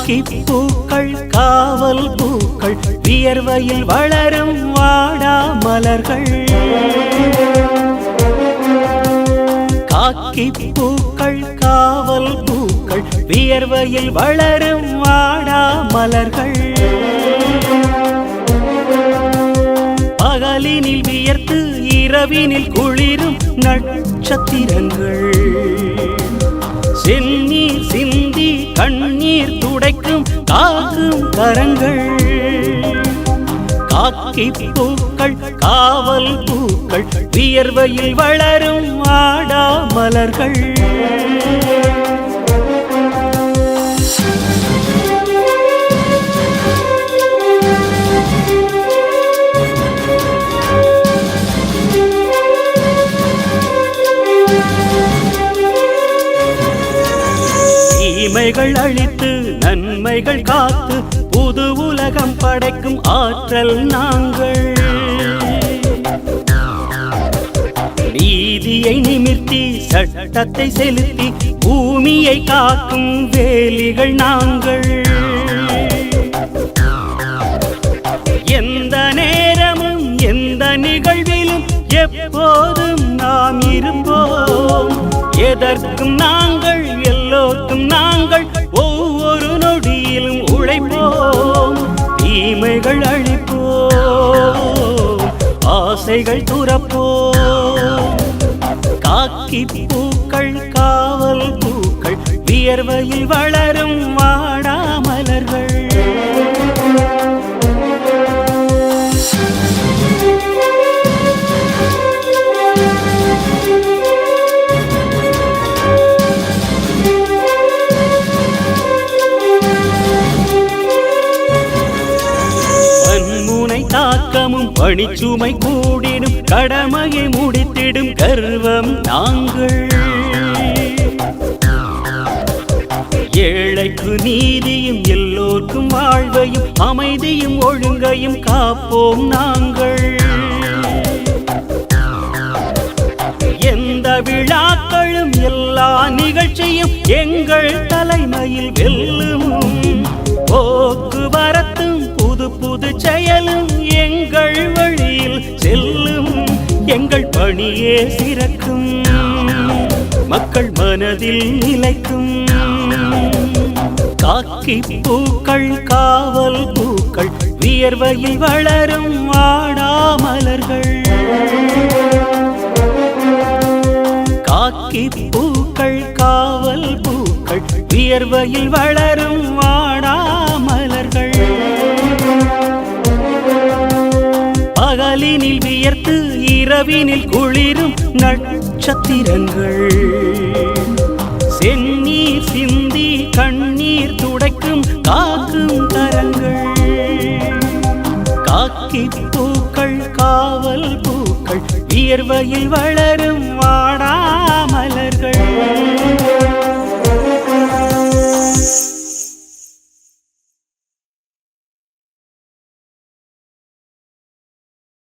காக்கி பூக்கள் காவல் பூக்கள் வியர்வையில் வளரும் வாடா மலர்கள். காக்கி பூக்கள் காவல் பூக்கள் வியர்வையில் வளரும் வாடா மலர்கள். பகலினில் வியர்த்து இரவினில் குளிரும் நட்சத்திரங்கள். செந்நீர் சிந்தி கண்ணீர் துடைக்கும் காக்கும் கரங்கள். காக்கி பூக்கள் காவல் பூக்கள் வியர்வையில் வளரும் வாடா மலர்கள். தீமைகள் அழித்து நன்மைகள் காத்து புது உலகம் படைக்கும் ஆற்றல் நாங்கள். நீதியை நிமிர்த்தி சட்டத்தை செலுத்தி பூமியை காக்கும் வேலிகள் நாங்கள். எந்த நேரமும் எந்த நிகழ்விலும் எப்போதும் நாம் இருப்போம். எதற்கும் நாங்கள் எல்லோருக்கும் நாங்கள் ஒவ்வொரு நொடியிலும் உழைப்போம். தீமைகள் அழிப்போம், ஆசைகள் துறப்போம். காக்கி பூக்கள் காவல் பூக்கள் வியர்வையில் வளரும் வாடா மலர்கள். தாக்கமும் பணிச்சுமை கூடினும் கடமையை முடித்திடும் கர்வம் நாங்கள். ஏழைக்கு நீதியும் எல்லோருக்கும் வாழ்வையும் அமைதியும் ஒழுங்கையும் காப்போம் நாங்கள். எந்த விழாக்களும் எல்லா நிகழ்ச்சியும் எங்கள் தலைமையில் வெல்லும். போக்குவரத்தும் புது புது செயலும் எங்கள் வழியில் செல்லும். எங்கள் பணியே சிறக்கும், மக்கள் மனதில் நிலைக்கும். காக்கி பூக்கள் காவல் பூக்கள் வியர்வையில் வளரும் வாடா மலர்கள். காக்கி பூக்கள் காவல் பூக்கள் வியர்வையில் வளரும் வாடா மலர்கள். பகலினில் வியர்த்து இரவினில் குளிரும் நட்சத்திரங்கள். செந்நீர் சிந்தி கண்ணீர் துடைக்கும் காக்கும் கரங்கள். காக்கி பூக்கள் காவல் பூக்கள் வியர்வையில் வளரும் வாடா